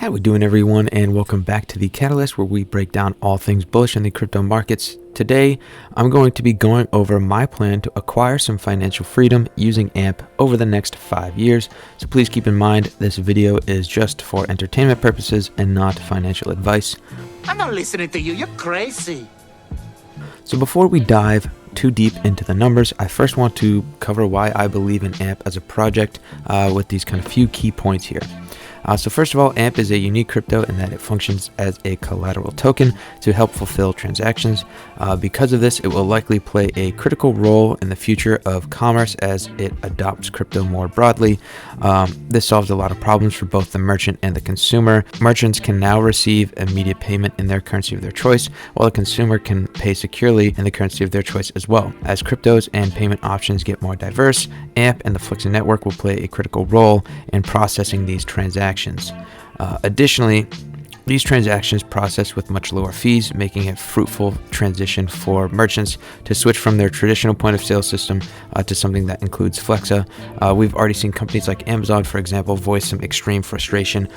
How we doing, everyone, and welcome back to the Catalyst, where we break down all things bullish in the crypto markets. Today I'm going to be going over my plan to acquire some financial freedom using AMP over the next 5 years. So please keep in mind this video is just for entertainment purposes and not financial advice. I'm not listening to you, you're crazy. So before we dive too deep into the numbers, I first want to cover why I believe in AMP as a project with these kind of few key points here. So first of all, AMP is a unique crypto in that it functions as a collateral token to help fulfill transactions. Because of this, it will likely play a critical role in the future of commerce as it adopts crypto more broadly. This solves a lot of problems for both the merchant and the consumer. Merchants can now receive immediate payment in their currency of their choice, while the consumer can pay securely in the currency of their choice as well. As cryptos and payment options get more diverse, AMP and the Flexi network will play a critical role in processing these transactions. Additionally, these transactions process with much lower fees, making it a fruitful transition for merchants to switch from their traditional point of sale system to something that includes Flexa. We've already seen companies like Amazon, for example, voice some extreme frustration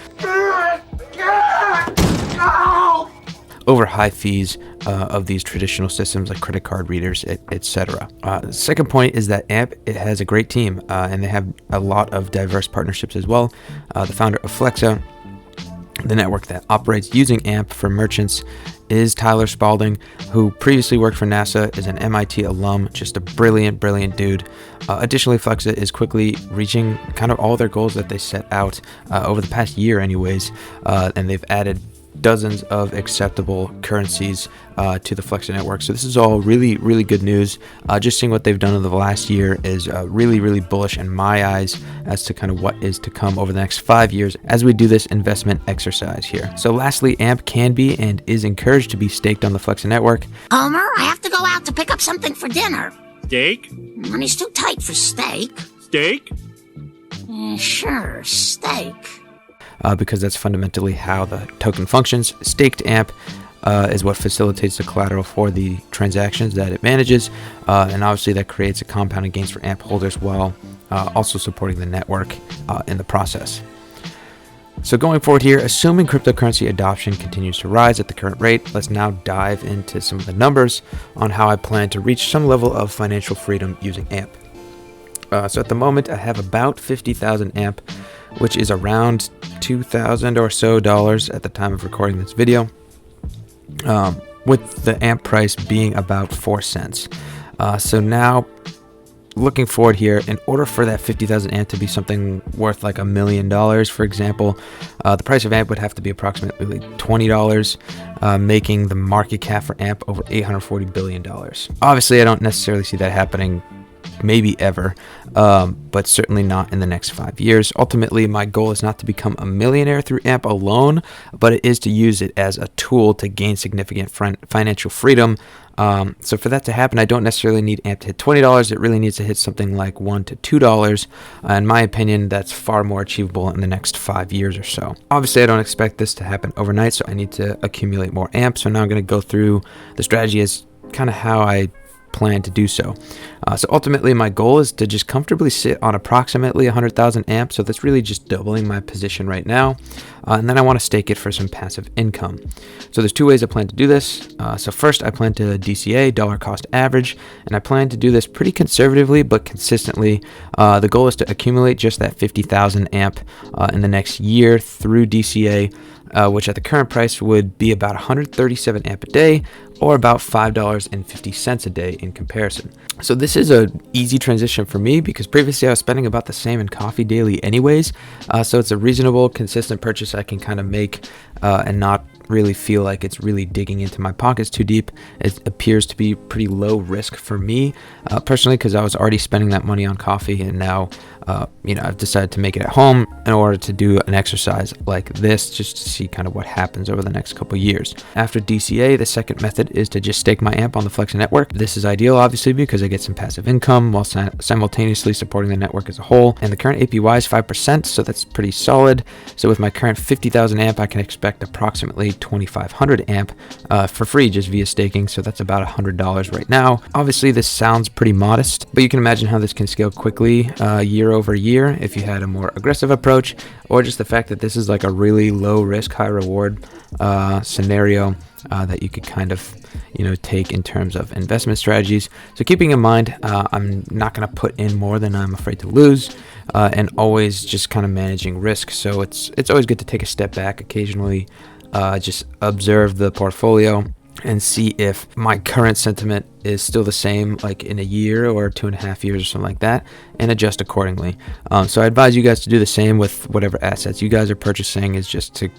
over high fees of these traditional systems like credit card readers, etc. The second point is that AMP, it has a great team and they have a lot of diverse partnerships as well. The founder of Flexa, the network that operates using AMP for merchants, is Tyler Spalding, who previously worked for NASA, is an MIT alum, just a brilliant dude. Additionally, Flexa is quickly reaching kind of all their goals that they set out over the past year anyways, and they've added dozens of acceptable currencies to the Flexi network. So this is all really good news. Just seeing what they've done over the last year is really bullish in my eyes as to kind of what is to come over the next 5 years as we do this investment exercise here. So lastly, AMP can be and is encouraged to be staked on the Flexi network. Homer, I have to go out to pick up something for dinner. Steak? Money's too tight for steak. Steak? Sure, steak. Because that's fundamentally how the token functions. Staked AMP is what facilitates the collateral for the transactions that it manages, and obviously that creates a compounding gains for AMP holders while also supporting the network in the process. So going forward here, assuming cryptocurrency adoption continues to rise at the current rate, let's now dive into some of the numbers on how I plan to reach some level of financial freedom using AMP. So at the moment, I have about 50,000 AMP, which is around $2,000 or so at the time of recording this video, with the AMP price being about 4 cents. So now, looking forward here, in order for that 50,000 AMP to be something worth like $1 million, for example, the price of AMP would have to be approximately $20, making the market cap for AMP over $840 billion. Obviously, I don't necessarily see that happening maybe ever, but certainly not in the next 5 years. Ultimately, my goal is not to become a millionaire through AMP alone, but it is to use it as a tool to gain significant financial freedom. So for that to happen, I don't necessarily need AMP to hit $20. It really needs to hit something like $1 to $2. In my opinion, that's far more achievable in the next 5 years or so. Obviously, I don't expect this to happen overnight, so I need to accumulate more AMP. So now I'm going to go through the strategy as kind of how I plan to do so. So ultimately, my goal is to just comfortably sit on approximately 100,000 AMP. So that's really just doubling my position right now. And then I want to stake it for some passive income. So there's two ways I plan to do this. So first, I plan to DCA, dollar cost average, and I plan to do this pretty conservatively but consistently. The goal is to accumulate just that 50,000 AMP in the next year through DCA, which at the current price would be about 137 AMP a day, or about $5.50 a day in comparison. So this is an easy transition for me because previously I was spending about the same in coffee daily anyways. So it's a reasonable, consistent purchase I can kind of make and not really feel like it's really digging into my pockets too deep. It appears to be pretty low risk for me personally, because I was already spending that money on coffee, and now I've decided to make it at home in order to do an exercise like this, just to see kind of what happens over the next couple years. After DCA, the second method is to just stake my AMP on the Flexi network. This is ideal, obviously, because I get some passive income while simultaneously supporting the network as a whole. And the current APY is 5%, so that's pretty solid. So with my current 50,000 AMP, I can expect approximately 2,500 AMP for free just via staking. So that's about $100 right now. Obviously, this sounds pretty modest, but you can imagine how this can scale quickly year over year if you had a more aggressive approach, or just the fact that this is like a really low risk, high reward scenario that you could kind of take in terms of investment strategies. So keeping in mind, I'm not going to put in more than I'm afraid to lose, and always just kind of managing risk. So it's always good to take a step back occasionally, just observe the portfolio and see if my current sentiment is still the same like in a year or 2.5 years or something like that, and adjust accordingly. So I advise you guys to do the same with whatever assets you guys are purchasing, is just to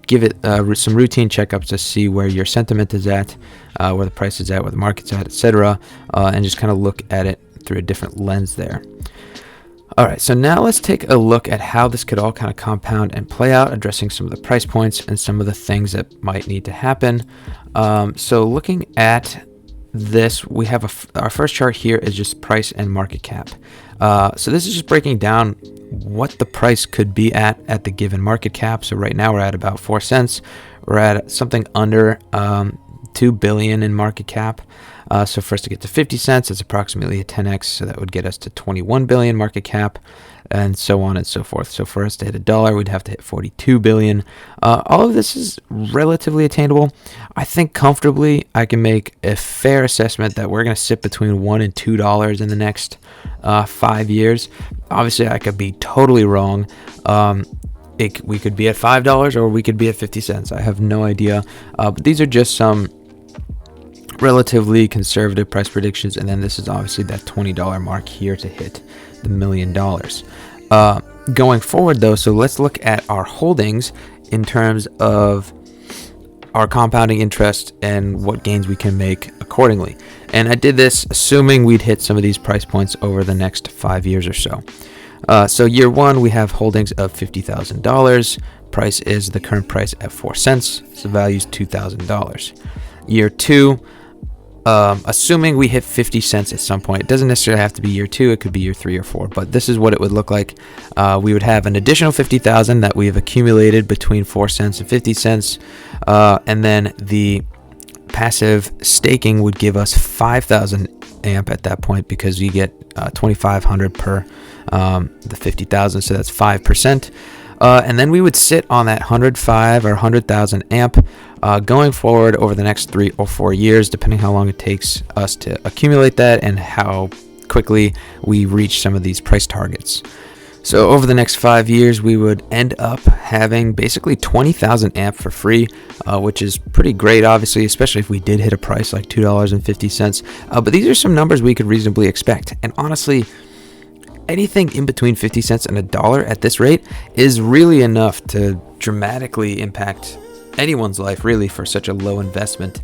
give it some routine checkups to see where your sentiment is at, where the price is at, where the market's at, etc., and just kind of look at it through a different lens there. All right, so now let's take a look at how this could all kind of compound and play out, addressing some of the price points and some of the things that might need to happen. So looking at this, we have our first chart here is just price and market cap. So this is just breaking down what the price could be at the given market cap. So right now we're at about 4 cents. We're at something under 2 billion in market cap. So for us to get to 50 cents, it's approximately a 10x. So that would get us to 21 billion market cap, and so on and so forth. So for us to hit $1, we'd have to hit 42 billion. All of this is relatively attainable. I think comfortably I can make a fair assessment that we're going to sit between $1 and $2 in the next 5 years. Obviously, I could be totally wrong. We could be at $5 or we could be at 50 cents. I have no idea. But these are just some relatively conservative price predictions, and then this is obviously that $20 mark here to hit the $1 million. Going forward though, so let's look at our holdings in terms of our compounding interest and what gains we can make accordingly. And I did this assuming we'd hit some of these price points over the next 5 years or so. So year one, we have holdings of $50,000. Price is the current price at 4 cents. So value is $2,000. Year two, assuming we hit 50 cents at some point, it doesn't necessarily have to be year 2, it could be year 3 or 4, but this is what it would look like. We would have an additional 50,000 that we have accumulated between 4 cents and 50 cents, and then the passive staking would give us 5,000 amp at that point, because you get 2,500 per the 50,000, so that's 5%. And then we would sit on that 105 or 100,000 amp going forward over the next 3 or 4 years, depending how long it takes us to accumulate that and how quickly we reach some of these price targets. So over the next 5 years, we would end up having basically 20,000 amp for free, which is pretty great, obviously, especially if we did hit a price like $2.50. But these are some numbers we could reasonably expect. And honestly, anything in between 50 cents and $1 at this rate is really enough to dramatically impact anyone's life, really, for such a low investment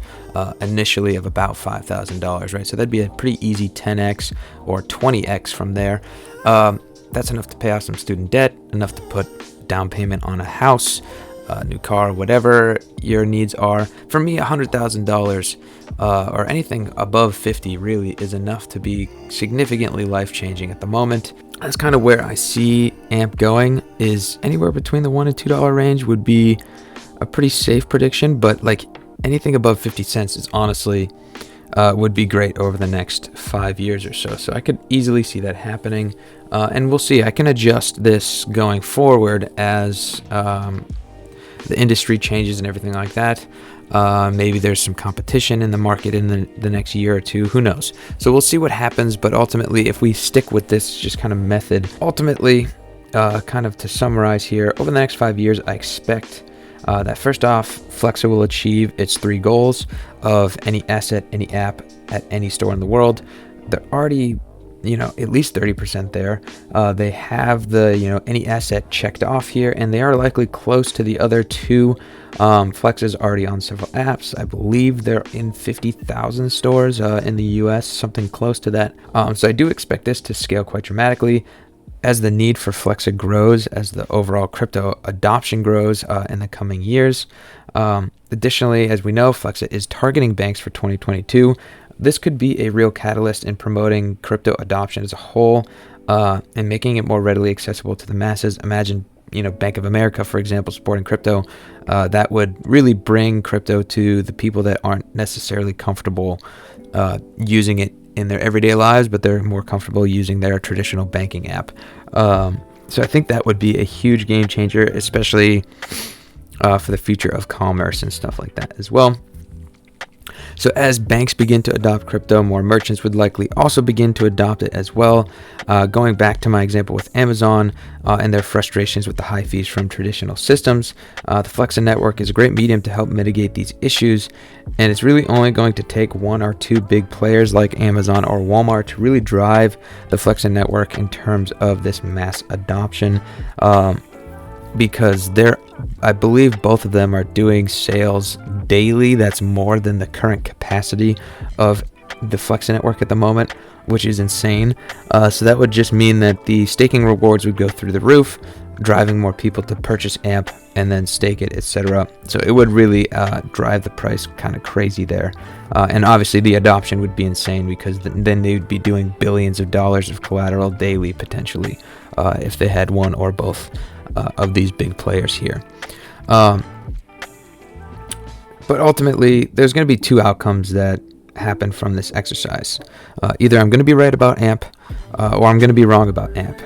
initially of about $5,000, right? So that'd be a pretty easy 10x or 20x from there. That's enough to pay off some student debt, enough to put down payment on a house, a new car, whatever your needs are. For me, $100,000 or anything above 50 really is enough to be significantly life-changing at the moment. That's kind of where I see AMP going, is anywhere between the $1 and $2 range would be a pretty safe prediction, but like anything above 50 cents is honestly would be great over the next 5 years or so. So I could easily see that happening, and we'll see. I can adjust this going forward as the industry changes and everything like that. Maybe there's some competition in the market in the next year or two, who knows? So we'll see what happens, but ultimately, if we stick with this just kind of method, ultimately, kind of to summarize here, over the next 5 years, I expect that first off, Flexa will achieve its 3 goals of any asset, any app at any store in the world. They're already, at least 30% there. They have the, any asset checked off here, and they are likely close to the other 2. Flexa's already on several apps. I believe they're in 50,000 stores in the US, something close to that. So I do expect this to scale quite dramatically as the need for Flexa grows, as the overall crypto adoption grows in the coming years. Additionally, as we know, Flexa is targeting banks for 2022. This could be a real catalyst in promoting crypto adoption as a whole, and making it more readily accessible to the masses. Imagine, Bank of America, for example, supporting crypto. That would really bring crypto to the people that aren't necessarily comfortable using it in their everyday lives, but they're more comfortable using their traditional banking app. So I think that would be a huge game changer, especially for the future of commerce and stuff like that as well. So as banks begin to adopt crypto, more merchants would likely also begin to adopt it as well. Going back to my example with Amazon and their frustrations with the high fees from traditional systems, the Flexa network is a great medium to help mitigate these issues, and it's really only going to take one or two big players like Amazon or Walmart to really drive the Flexa network in terms of this mass adoption. Because I believe both of them are doing sales daily that's more than the current capacity of the Flexa network at the moment, which is insane. So that would just mean that the staking rewards would go through the roof, driving more people to purchase AMP and then stake it, etc. So it would really drive the price kind of crazy there. And obviously the adoption would be insane, because then they would be doing billions of dollars of collateral daily potentially, if they had one or both of these big players here. But ultimately, there's going to be two outcomes that happen from this exercise. Either I'm going to be right about AMP, or I'm going to be wrong about AMP.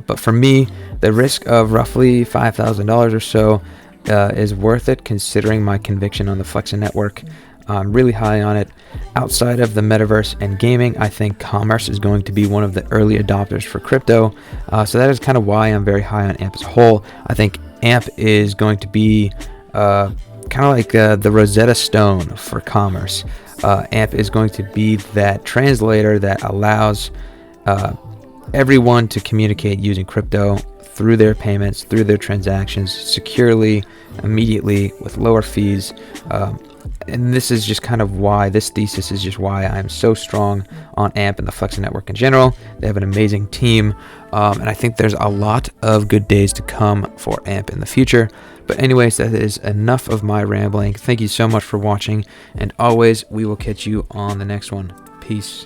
But for me, the risk of roughly $5,000 or so is worth it, considering my conviction on the Flexa network. I'm really high on it. Outside of the metaverse and gaming, I think commerce is going to be one of the early adopters for crypto. So that is kind of why I'm very high on AMP as a whole. I think AMP is going to be kind of like the Rosetta Stone for commerce. AMP is going to be that translator that allows everyone to communicate using crypto through their payments, through their transactions, securely, immediately, with lower fees. And this is just kind of why, this thesis is just why I'm so strong on AMP and the Flexa network in general. They have an amazing team, and I think there's a lot of good days to come for AMP in the future. But anyways, that is enough of my rambling. Thank you so much for watching, and always, we will catch you on the next one. Peace.